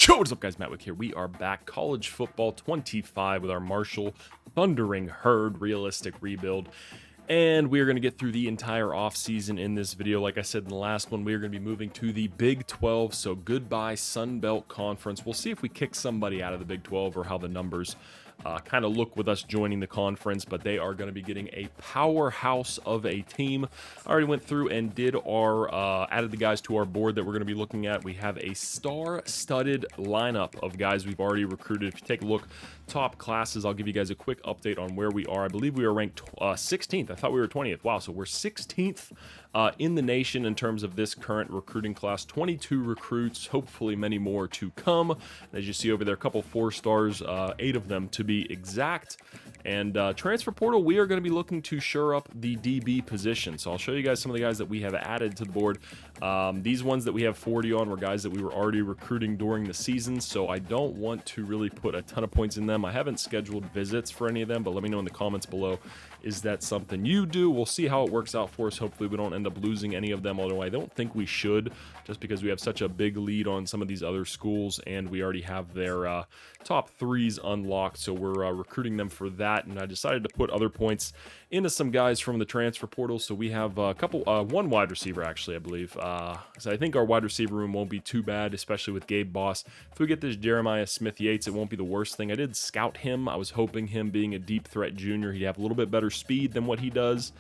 Yo, what's up, guys? MattWic here. We are back. College football 25 with our Marshall Thundering Herd realistic rebuild. And we are going to get through the entire offseason in this video. Like I said in the last one, we are going to be moving to the Big 12. So goodbye, Sun Belt Conference. We'll see if we kick somebody out of the Big 12 or how the numbers kind of look with us joining the conference, but they are going to be getting a powerhouse of a team. I already went through and did our added the guys to our board that we're going to be looking at. We have a star-studded lineup of guys we've already recruited. If you take a look, top classes, I'll give you guys a quick update on where we are. I believe we are ranked 16th. I thought we were 20th. Wow, so we're 16th in the nation in terms of this current recruiting class. 22 recruits, hopefully many more to come. As you see over there, a couple 4 stars, 8 of them to be exact. And transfer portal, we are going to be looking to shore up the DB position. So I'll show you guys some of the guys that we have added to the board. These ones that we have 40 on were guys that we were already recruiting during the season, so I don't want to really put a ton of points in them. I haven't scheduled visits for any of them, but let me know in the comments below. Is that something you do? We'll see how it works out for us. Hopefully we don't end up losing any of them, although I don't think we should, just because we have such a big lead on some of these other schools, and we already have their top 3s unlocked, so we're recruiting them for that. And I decided to put other points into some guys from the transfer portal. So we have a couple, one wide receiver actually, I believe. So I think our wide receiver room won't be too bad, especially with Gabe Boss. If we get this Jeremiah Smith Yates, it won't be the worst thing. I did scout him. I was hoping him being a deep threat junior, he'd have a little bit better speed than what he does.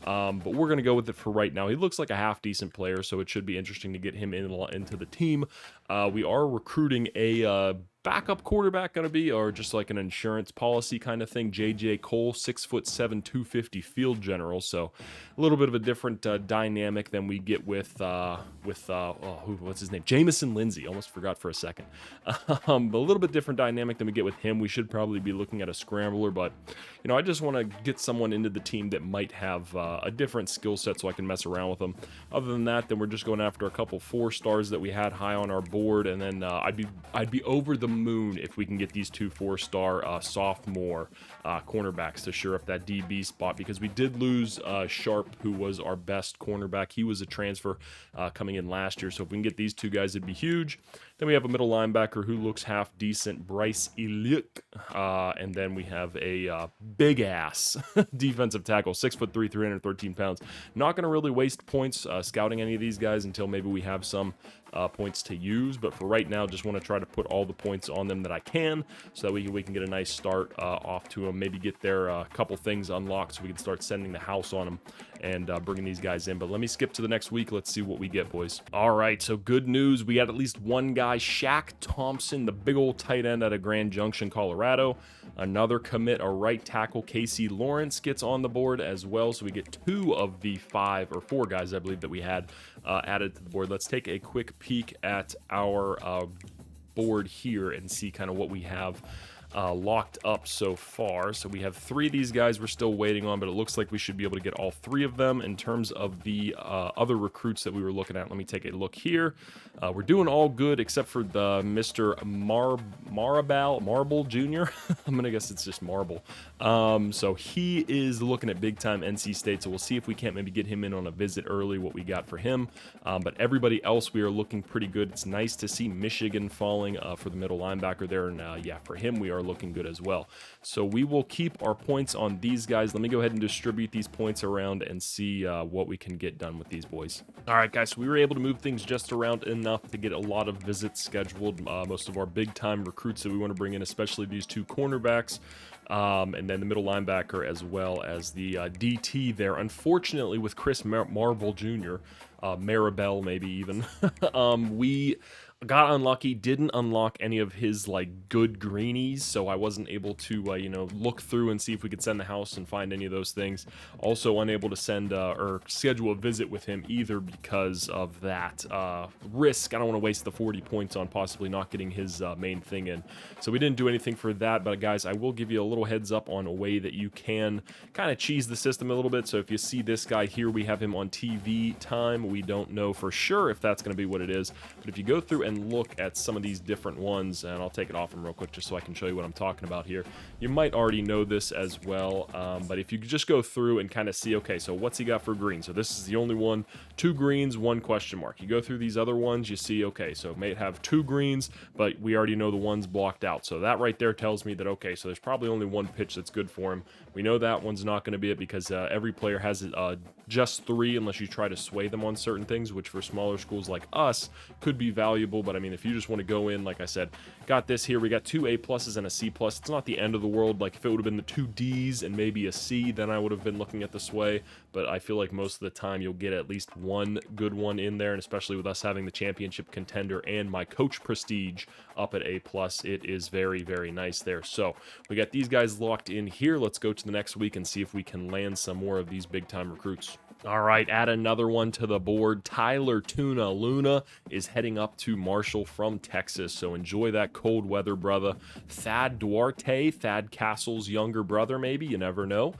But we're going to go with it for right now. He looks like a half decent player, so it should be interesting to get him into the team. We are recruiting a backup quarterback, going to be, or just like an insurance policy kind of thing. JJ Cole, 6'7", 250 field general. So a little bit of a different dynamic than we get with what's his name? Jamison Lindsay. Almost forgot for a second. A little bit different dynamic than we get with him. We should probably be looking at a scrambler, but you know, I just want to get someone into the team that might have a different skill set so I can mess around with them. Other than that, then we're just going after a couple 4 stars that we had high on our board, and then I'd be over the moon if we can get these 2 4-star sophomore cornerbacks to shore up that DB spot, because we did lose Sharp, who was our best cornerback. He was a transfer coming in last year, so if we can get these 2 guys, it'd be huge. Then we have a middle linebacker who looks half decent, Bryce Eliuk, and then we have a big ass defensive tackle, 6'3", 313 pounds. Not going to really waste points scouting any of these guys until maybe we have some points to use, but for right now, just want to try to put all the points on them that I can, so that we can get a nice start off to them. Maybe get their couple things unlocked so we can start sending the house on them and bringing these guys in. But let me skip to the next week. Let's see what we get, boys. All right, so good news. We got at least one guy, Shaq Thompson, the big old tight end out of Grand Junction, Colorado. Another commit, a right tackle, Casey Lawrence, gets on the board as well. So we get 2 of the 5 or 4 guys, I believe, that we had added to the board. Let's take a quick peek at our board here and see kind of what we have locked up so far. So we have 3 of these guys we're still waiting on, but it looks like we should be able to get all 3 of them. In terms of the other recruits that we were looking at, let me take a look here. We're doing all good except for the Mr. Marble Jr. I'm gonna guess it's just Marble. So he is looking at big time NC State, so we'll see if we can't maybe get him in on a visit early, what we got for him. But everybody else, we are looking pretty good. It's nice to see Michigan falling for the middle linebacker there, and yeah, for him we are looking good as well. So we will keep our points on these guys. Let me go ahead and distribute these points around and see what we can get done with these boys. All right, guys, so we were able to move things just around enough to get a lot of visits scheduled. Most of our big time recruits that we want to bring in, especially these 2 cornerbacks, and then the middle linebacker, as well as the DT there. Unfortunately, with Chris Marble Jr., Maribel maybe even, we got unlucky, didn't unlock any of his like good greenies, so I wasn't able to you know, look through and see if we could send the house and find any of those things. Also unable to send or schedule a visit with him either because of that risk. I don't want to waste the 40 points on possibly not getting his main thing in, so we didn't do anything for that. But guys, I will give you a little heads up on a way that you can kind of cheese the system a little bit. So if you see this guy here, we have him on TV time. We don't know for sure if that's going to be what it is, but if you go through and look at some of these different ones, and I'll take it off them real quick just so I can show you what I'm talking about here. You might already know this as well, but if you could just go through and kind of see, okay, so what's he got for green? So this is the only one, 2 greens, 1 question mark. You go through these other ones, you see, okay, so it may have 2 greens, but we already know the one's blocked out. So that right there tells me that, okay, so there's probably only 1 pitch that's good for him. We know that one's not going to be it because every player has just 3 unless you try to sway them on certain things, which for smaller schools like us could be valuable. But I mean, if you just want to go in, like I said, got this here, we got 2 A pluses and a C plus. It's not the end of the world. Like if it would have been the 2 Ds and maybe a C, then I would have been looking at the sway. But I feel like most of the time you'll get at least 1 good one in there, and especially with us having the championship contender and my coach prestige up at A plus, it is very, very nice there. So we got these guys locked in here. Let's go to the next week and see if we can land some more of these big time recruits. All right, add another one to the board. Tyler Tuna Luna is heading up to Marshall from Texas, so enjoy that cold weather, brother. Thad Duarte, Thad Castle's younger brother, maybe, you never know,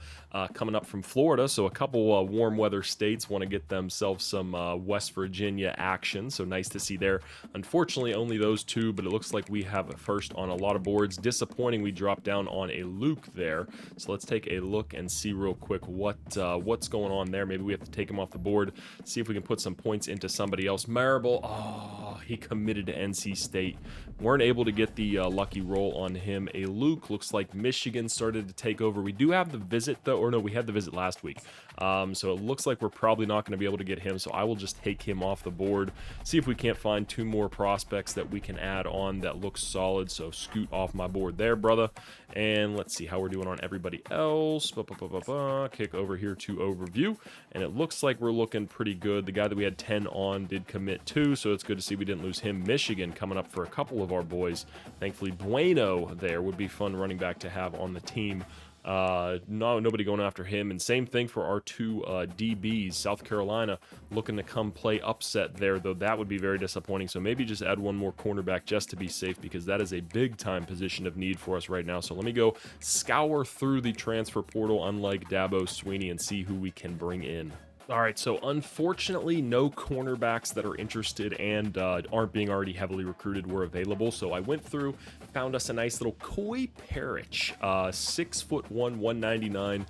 coming up from Florida, so a couple warm weather states want to get themselves some West Virginia action, so nice to see there. Unfortunately, only those 2, but it looks like we have a first on a lot of boards. Disappointing we dropped down on a Luke there, so let's take a look and see real quick what's going on there. Maybe we have to take him off the board, see if we can put some points into somebody else. Marable, oh, he committed to NC State. Weren't able to get the lucky roll on him. A Luke, looks like Michigan started to take over. We do have the visit though, or no, we had the visit last week. So it looks like we're probably not going to be able to get him, so I will just take him off the board. See if we can't find 2 more prospects that we can add on that looks solid, so scoot off my board there, brother. And let's see how we're doing on everybody else. Kick over here to overview, and it looks like we're looking pretty good. The guy that we had 10 on did commit 2, so it's good to see we didn't lose him. Michigan coming up for a couple of our boys. Thankfully, Bueno there would be fun running back to have on the team. Nobody going after him, and same thing for our 2 DBs. South Carolina looking to come play upset there, though that would be very disappointing. So maybe just add 1 more cornerback just to be safe, because that is a big time position of need for us right now. So let me go scour through the transfer portal, unlike Dabo Sweeney, and see who we can bring in. All right, so unfortunately, no cornerbacks that are interested and aren't being already heavily recruited were available. So I went through, found us a nice little Koi Parrish, 6'1", 199,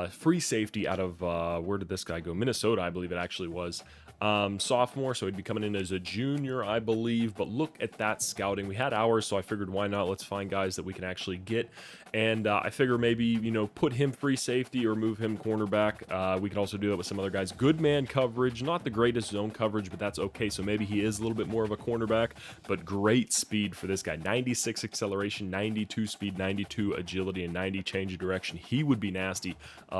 free safety out of, where did this guy go? Minnesota, I believe it actually was. Sophomore, so he'd be coming in as a junior, I believe. But look at that scouting. We had ours, so I figured why not? Let's find guys that we can actually get. And I figure maybe, you know, put him free safety or move him cornerback. We can also do that with some other guys. Good man coverage, not the greatest zone coverage, but that's okay. So maybe he is a little bit more of a cornerback, but great speed for this guy. 96 acceleration, 92 speed, 92 agility, and 90 change of direction. He would be nasty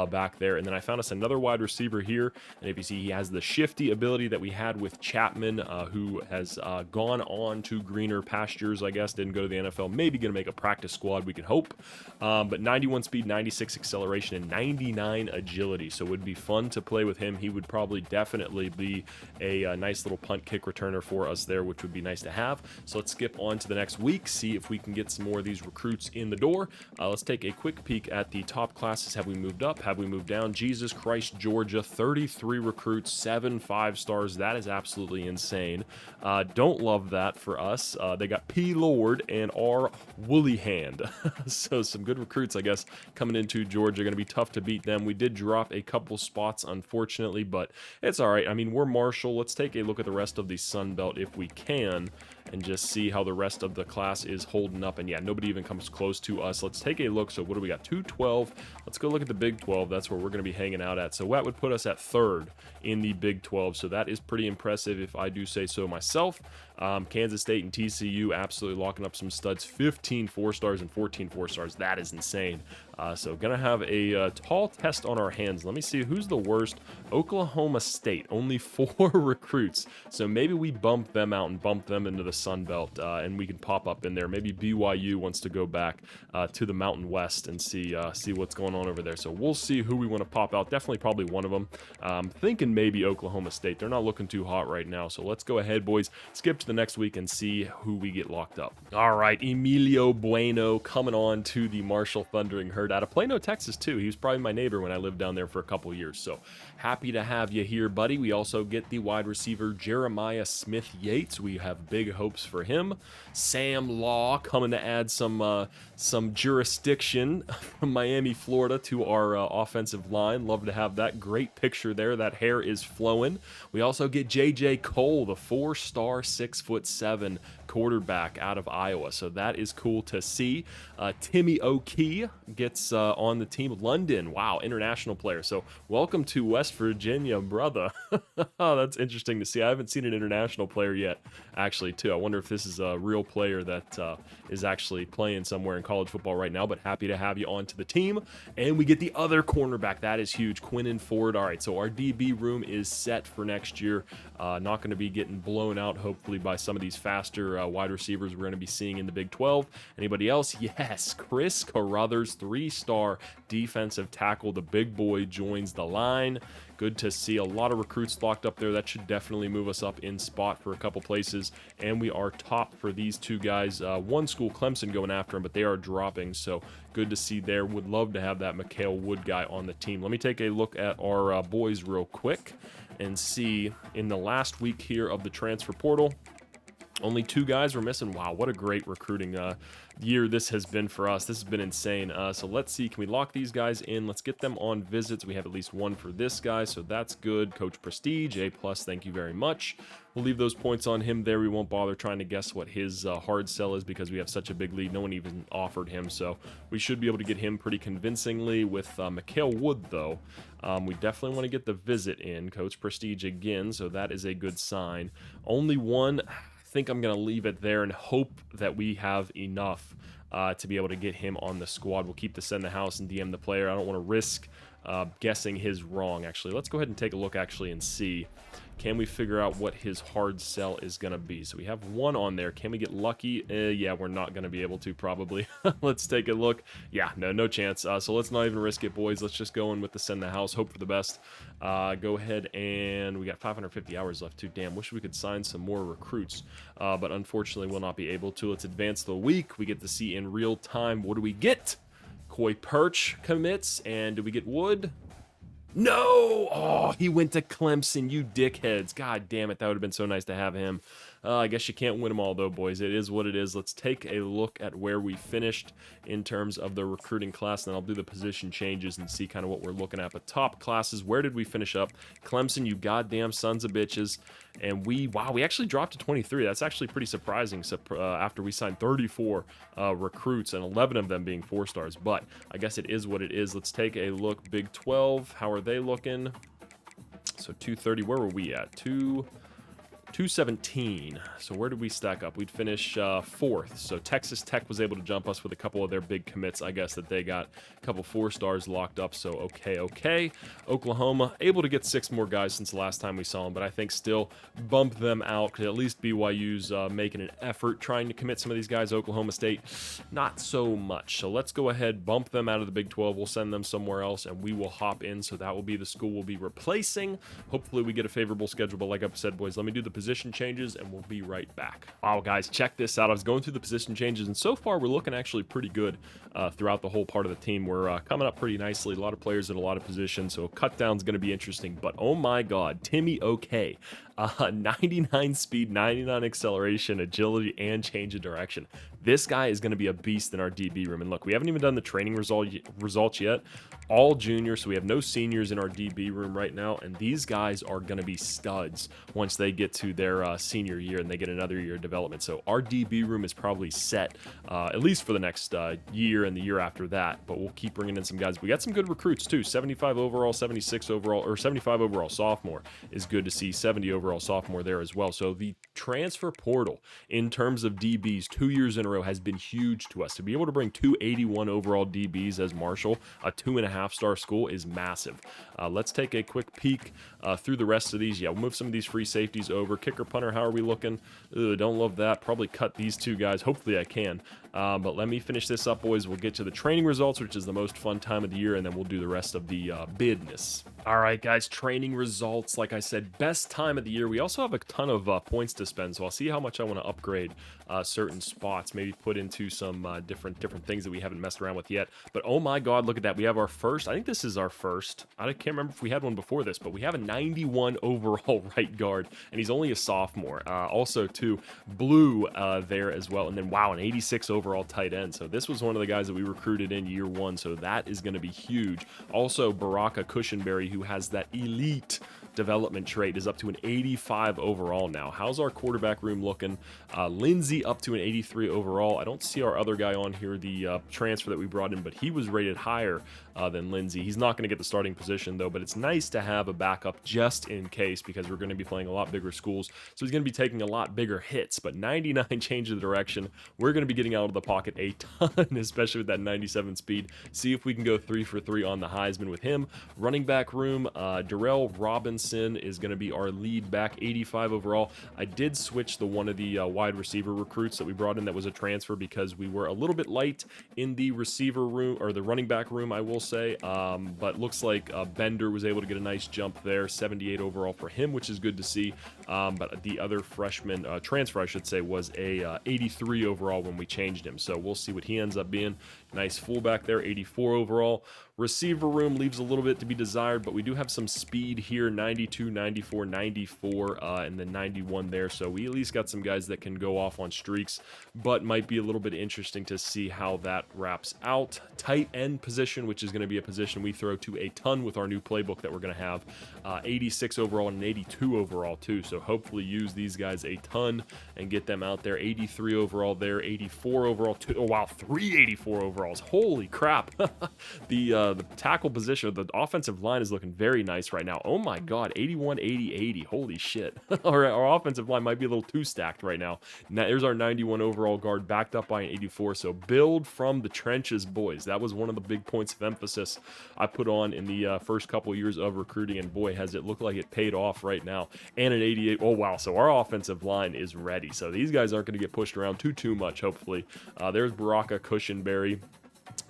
back there. And then I found us another wide receiver here. And if you see, he has the shifty ability that we had with Chapman, who has gone on to greener pastures, I guess. Didn't go to the NFL. Maybe going to make a practice squad, we can hope. But 91 speed, 96 acceleration, and 99 agility. So it would be fun to play with him. He would probably definitely be a nice little punt kick returner for us there, which would be nice to have. So let's skip on to the next week, see if we can get some more of these recruits in the door. Let's take a quick peek at the top classes. Have we moved up? Have we moved down? Jesus Christ, Georgia, 33 recruits, 7 5-stars. That is absolutely insane. Don't love that for us. They got P. Lord and R. Woolly Hand. So some good recruits, I guess, coming into Georgia. Going to be tough to beat them. We did drop a couple spots, unfortunately, but it's all right. I mean, we're Marshall. Let's take a look at the rest of the Sun Belt if we can, and just see how the rest of the class is holding up. And yeah, nobody even comes close to us. Let's take a look. So what do we got? 212. Let's go look at the Big 12. That's where we're going to be hanging out at. So that would put us at 3rd in the Big 12. So that is pretty impressive if I do say so myself. Kansas State and TCU absolutely locking up some studs. 15 4-stars and 14 4-stars. That is insane. So gonna have a tall test on our hands. Let me see who's the worst. Oklahoma State, only 4 recruits. So maybe we bump them out and bump them into the Sun Belt, and we can pop up in there. Maybe BYU wants to go back to the Mountain West and see what's going on over there. So we'll see who we want to pop out. Definitely probably one of them. Thinking maybe Oklahoma State. They're not looking too hot right now. So let's go ahead, boys. Skip to the next week and see who we get locked up. All right, Emilio Bueno coming on to the Marshall Thundering Herd out of Plano, Texas, too. He was probably my neighbor when I lived down there for a couple years, so happy to have you here, buddy. We also get the wide receiver Jeremiah Smith-Yates. We have big hopes for him. Sam Law coming to add some jurisdiction from Miami, Florida to our offensive line. Love to have that. Great picture there. That hair is flowing. We also get J.J. Cole, the 4-star, 6'7" quarterback out of Iowa. So that is cool to see. Timmy O'Kee gets on the team. London, wow, international player. So welcome to West Virginia, brother. Oh, that's interesting to see. I haven't seen an international player yet, actually, too. I wonder if this is a real player that is actually playing somewhere in college football right now, but happy to have you onto the team. And we get the other cornerback. That is huge. Quinnen Ford. All right, so our DB room is set for next year. Not going to be getting blown out, hopefully, by some of these faster wide receivers we're going to be seeing in the Big 12. Anybody else? Yes, Chris Carruthers, 3-star defensive tackle. The big boy joins the line. Good to see a lot of recruits locked up there. That should definitely move us up in spot for a couple places. And we are top for these two guys. One school, Clemson, going after him, but they are dropping. So good to see there. Would love to have that Mikhail Wood guy on the team. Let me take a look at our boys real quick and see in the last week here of the transfer portal. Only 2 guys were missing. Wow, what a great recruiting year this has been for us. This has been insane. So let's see. Can we lock these guys in? Let's get them on visits. We have at least 1 for this guy, so that's good. Coach Prestige, A+, thank you very much. We'll leave those points on him there. We won't bother trying to guess what his hard sell is because we have such a big lead. No one even offered him, so we should be able to get him pretty convincingly. With Mikhail Wood, though, we definitely want to get the visit in. Coach Prestige again, so that is a good sign. Only 1. I think I'm going to leave it there and hope that we have enough to be able to get him on the squad. We'll keep the send the house and DM the player. I don't want to risk guessing his wrong, actually. Let's go ahead and take a look, actually, and see. Can we figure out what his hard sell is going to be? So we have 1 on there. Can we get lucky? Yeah, we're not going to be able to, probably. Let's take a look. Yeah, no chance. So let's not even risk it, boys. Let's just go in with the send the house. Hope for the best. Go ahead, and we got 550 hours left, too. Damn, wish we could sign some more recruits. But unfortunately, we'll not be able to. Let's advance the week. We get to see in real time. What do we get? Koi Perch commits, and do we get Wood? No! Oh, he went to Clemson, you dickheads. God damn it, that would have been so nice to have him. I guess you can't win them all, though, boys. It is what it is. Let's take a look at where we finished in terms of the recruiting class, and then I'll do the position changes and see kind of what we're looking at. But top classes, where did we finish up? Clemson, you goddamn sons of bitches. And we actually dropped to 23. That's actually pretty surprising after we signed 34 recruits, and 11 of them being 4-stars. But I guess it is what it is. Let's take a look. Big 12, how are they looking? So 230, where were we at? 217. So where did we stack up? We'd finish 4th. So Texas Tech was able to jump us with a couple of their big commits. I guess that they got a couple 4-stars locked up. So okay. Oklahoma able to get 6 more guys since the last time we saw them, but I think still bump them out. At least BYU's making an effort trying to commit some of these guys. Oklahoma State, not so much. So let's go ahead, bump them out of the Big 12. We'll send them somewhere else, and we will hop in. So that will be the school we'll be replacing. Hopefully we get a favorable schedule, but like I said, boys, let me do the position changes and we'll be right back. Wow, guys, check this out. I was going through the position changes, and so far we're looking actually pretty good throughout the whole part of the team. We're coming up pretty nicely. A lot of players in a lot of positions, so cut down's going to be interesting. But oh my god, Timmy O'Kee, 99 speed, 99 acceleration, agility, and change of direction. This guy is going to be a beast in our DB room. And look, we haven't even done the training results yet. All juniors, so we have no seniors in our DB room right now, and these guys are going to be studs once they get to their senior year and they get another year of development. So our DB room is probably set, at least for the next year and the year after that, but we'll keep bringing in some guys. We got some good recruits too. 75 overall, 76 overall, or 75 overall sophomore is good to see. 70 overall sophomore there as well. So the transfer portal in terms of DBs 2 years in a row has been huge to us. To be able to bring 281 overall DBs as Marshall, a 2.5-star school, is massive. Let's take a quick peek through the rest of these. Yeah, we'll move some of these free safeties over. Kicker, punter, how are we looking? Don't love that. Probably cut these 2 guys. Hopefully I can. But let me finish this up, boys. We'll get to the training results, which is the most fun time of the year, and then we'll do the rest of the business. All right, guys, training results. Like I said, best time of the year. We also have a ton of points to spend, so I'll see how much I want to upgrade certain spots. Maybe put into some different things that we haven't messed around with yet. But oh my God, look at that! We have our first. I think this is our first. I can't remember if we had one before this, but we have a 91 overall right guard, and he's only a sophomore. Also, too, blue there as well, and then wow, an 86 overall tight end. So this was one of the guys that we recruited in year one. So that is going to be huge. Also, Baraka Cushionberry, who has that elite development trait, is up to an 85 overall now. How's our quarterback room looking? Lindsey up to an 83 overall. I don't see our other guy on here, the transfer that we brought in, but he was rated higher than Lindsey. He's not going to get the starting position though, but it's nice to have a backup just in case, because we're going to be playing a lot bigger schools, so he's going to be taking a lot bigger hits. But 99 change of direction. We're going to be getting out of the pocket a ton, especially with that 97 speed. See if we can go 3 for 3 on the Heisman with him. Running back room, Darrell Robinson is going to be our lead back, 85 overall. I did switch one of the wide receiver recruits that we brought in that was a transfer, because we were a little bit light in the receiver room, or the running back room, I will say. But looks like Bender was able to get a nice jump there, 78 overall for him, which is good to see. But the other freshman transfer, I should say, was a 83 overall when we changed him. So we'll see what he ends up being. Nice fullback there, 84 overall. Receiver room leaves a little bit to be desired, but we do have some speed here, 92, 94, 94, and then 91 there. So we at least got some guys that can go off on streaks, but might be a little bit interesting to see how that wraps out. Tight end position, which is going to be a position we throw to a ton with our new playbook that we're going to have. 86 overall and an 82 overall too. So hopefully use these guys a ton and get them out there. 83 overall there, 84 overall too. Oh wow, 384 overalls. Holy crap. The tackle position, the offensive line is looking very nice right now. Oh my God, 81, 80, 80. Holy shit. Our offensive line might be a little too stacked right now. Now there's our 91 overall guard backed up by an 84. So build from the trenches, boys. That was one of the big points of emphasis I put on in the first couple years of recruiting, and boy, has it looked like it paid off right now. And an 88. Oh wow, so our offensive line is ready. So these guys aren't going to get pushed around too much, hopefully. There's Baraka Cushionberry,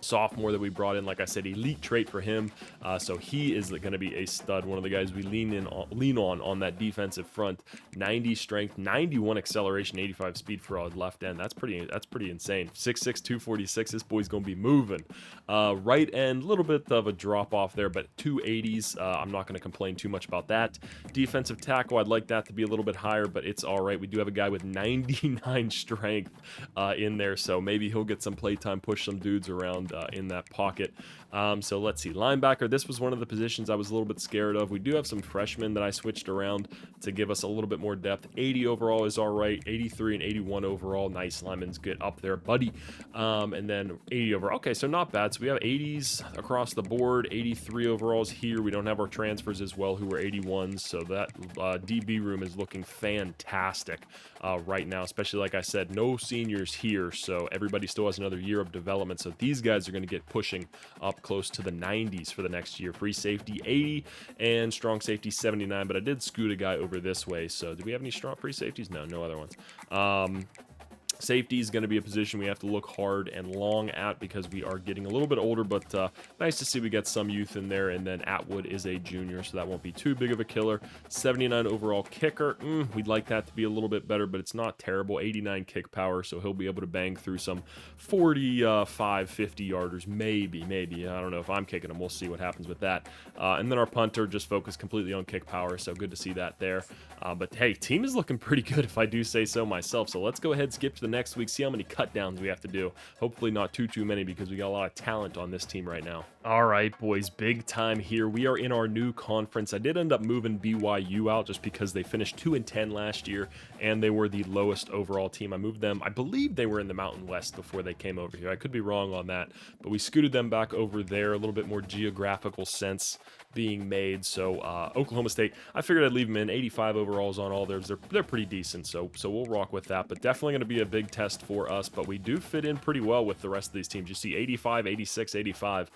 sophomore that we brought in. Like I said, elite trait for him, so he is going to be a stud, one of the guys we lean on that defensive front. 90 strength, 91 acceleration, 85 speed for a left end. That's pretty insane. 6'6", 246. This boy's going to be moving. Right end, a little bit of a drop off there, but 280s. I'm not going to complain too much about that. Defensive tackle, I'd like that to be a little bit higher, but it's all right. We do have a guy with 99 strength in there, so maybe he'll get some playtime, push some dudes around in that pocket. So let's see, linebacker, this was one of the positions I was a little bit scared of. We do have some freshmen that I switched around to give us a little bit more depth. 80 overall is all right, 83 and 81 overall. Nice, linemen's get up there, buddy. And then 80 overall. Okay, so not bad. So we have 80s across the board, 83 overalls here. We don't have our transfers as well, who were 81s, so that DB room is looking fantastic right now, especially, like I said, no seniors here, so everybody still has another year of development. So these guys are going to get pushing up close to the 90s for the next year. Free safety 80 and strong safety 79, but I did scoot a guy over this way. So do we have any strong free safeties? No other ones. Safety is going to be a position we have to look hard and long at, because we are getting a little bit older, but nice to see we got some youth in there. And then Atwood is a junior, so that won't be too big of a killer. 79 overall kicker. We'd like that to be a little bit better, but it's not terrible. 89 kick power, so he'll be able to bang through some 45, 50 yarders, maybe. I don't know if I'm kicking him. We'll see what happens with that. And then our punter just focused completely on kick power, so good to see that there. But hey, team is looking pretty good, if I do say so myself. So let's go ahead, skip to the next week, see how many cut downs we have to do. Hopefully not too many, because we got a lot of talent on this team right now. All right, boys, big time here. We are in our new conference. I did end up moving BYU out just because they finished 2-10 last year, and they were the lowest overall team. I moved them. I believe they were in the Mountain West before they came over here. I could be wrong on that, but we scooted them back over there. A little bit more geographical sense being made. So Oklahoma State, I figured I'd leave them in. 85 overalls on all theirs. They're pretty decent, so we'll rock with that. But definitely going to be a big test for us. But we do fit in pretty well with the rest of these teams. You see 85, 86, 85.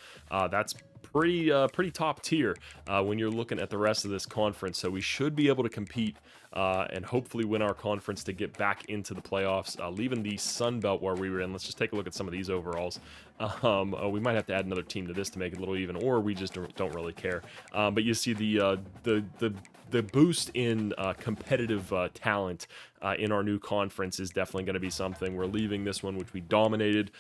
That's pretty top tier when you're looking at the rest of this conference. So we should be able to compete and hopefully win our conference to get back into the playoffs, leaving the Sun Belt where we were in. Let's just take a look at some of these overalls. We might have to add another team to this to make it a little even, or we just don't really care. But you see the boost in competitive talent in our new conference is definitely going to be something. We're leaving this one, which we dominated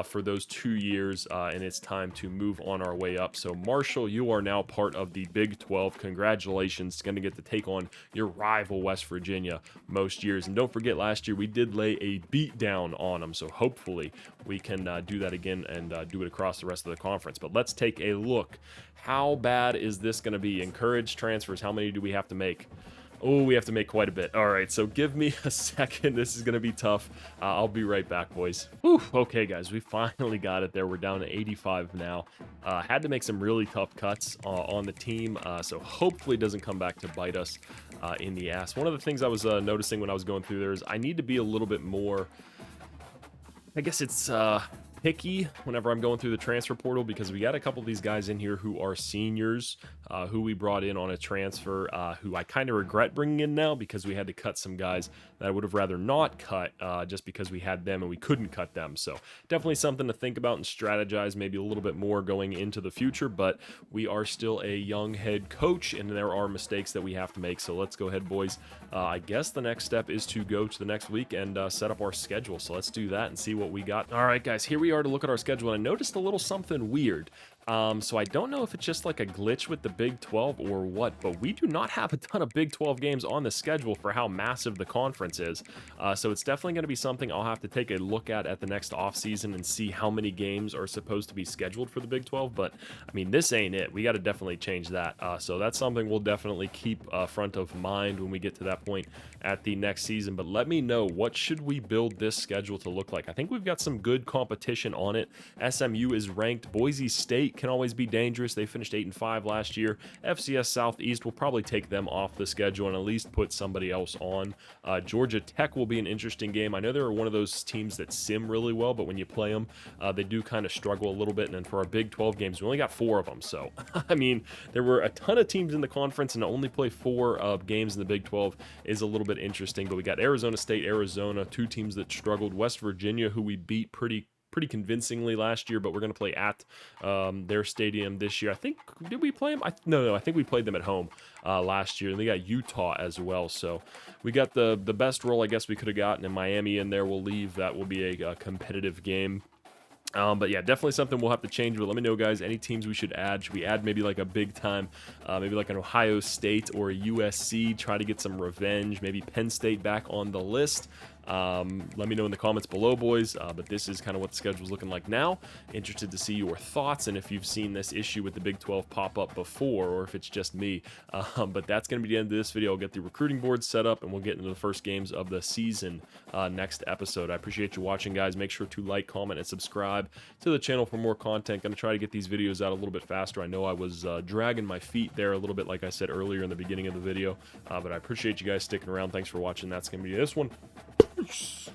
for those 2 years, and it's time to move on our way up. So, Marshall, you are now part of the Big 12. Congratulations. Going to get to take on your rival, West Virginia, most years. And don't forget, last year we did lay a beat down on them, so hopefully we can do that again and do it across the rest of the conference. But let's take a look. How bad is this going to be? Encouraged transfers. How many do we have to make? Oh, we have to make quite a bit. All right, so give me a second. This is going to be tough. I'll be right back, boys. Whew, okay, guys, we finally got it there. We're down to 85 now. Had to make some really tough cuts on the team, so hopefully it doesn't come back to bite us in the ass. One of the things I was noticing when I was going through there is I need to be a little bit more, I guess it's picky whenever I'm going through the transfer portal, because we got a couple of these guys in here who are seniors who we brought in on a transfer who I kind of regret bringing in now, because we had to cut some guys that I would have rather not cut just because we had them and we couldn't cut them. So definitely something to think about and strategize maybe a little bit more going into the future, but we are still a young head coach and there are mistakes that we have to make. So let's go ahead, boys. I guess the next step is to go to the next week and set up our schedule. So let's do that and see what we got. All right, guys, here we are to look at our schedule, and I noticed a little something weird. So I don't know if it's just like a glitch with the Big 12 or what, but we do not have a ton of Big 12 games on the schedule for how massive the conference is. So it's definitely going to be something I'll have to take a look at the next offseason and see how many games are supposed to be scheduled for the Big 12. But I mean, this ain't it. We got to definitely change that. So that's something we'll definitely keep front of mind when we get to that point at the next season. But let me know, what should we build this schedule to look like? I think we've got some good competition on it. SMU is ranked. Boise State can always be dangerous. They finished 8-5 last year. FCS Southeast will probably take them off the schedule and at least put somebody else on. Georgia Tech will be an interesting game. I know they're one of those teams that sim really well, but when you play them, they do kind of struggle a little bit. And then for our Big 12 games, we only got 4 of them. So, I mean, there were a ton of teams in the conference, and to only play 4 games in the Big 12 is a little bit interesting. But we got Arizona State, Arizona, 2 teams that struggled. West Virginia, who we beat pretty convincingly last year, but we're going to play at their stadium this year. I think, did we play them? No, I think we played them at home last year, and they got Utah as well. So we got the best role I guess we could have gotten, and Miami in there will leave. That will be a competitive game. But yeah, definitely something we'll have to change. But let me know, guys, any teams we should add. Should we add maybe like a big time, maybe like an Ohio State or a USC, try to get some revenge, maybe Penn State back on the list? Let me know in the comments below, boys. But this is kind of what the schedule's looking like now. Interested to see your thoughts and if you've seen this issue with the Big 12 pop up before, or if it's just me. But that's going to be the end of this video. I'll get the recruiting board set up and we'll get into the first games of the season next episode. I appreciate you watching, guys. Make sure to like, comment, and subscribe to the channel for more content. Going to try to get these videos out a little bit faster. I know I was dragging my feet there a little bit, like I said earlier in the beginning of the video. But I appreciate you guys sticking around. Thanks for watching. That's going to be this one. Peace.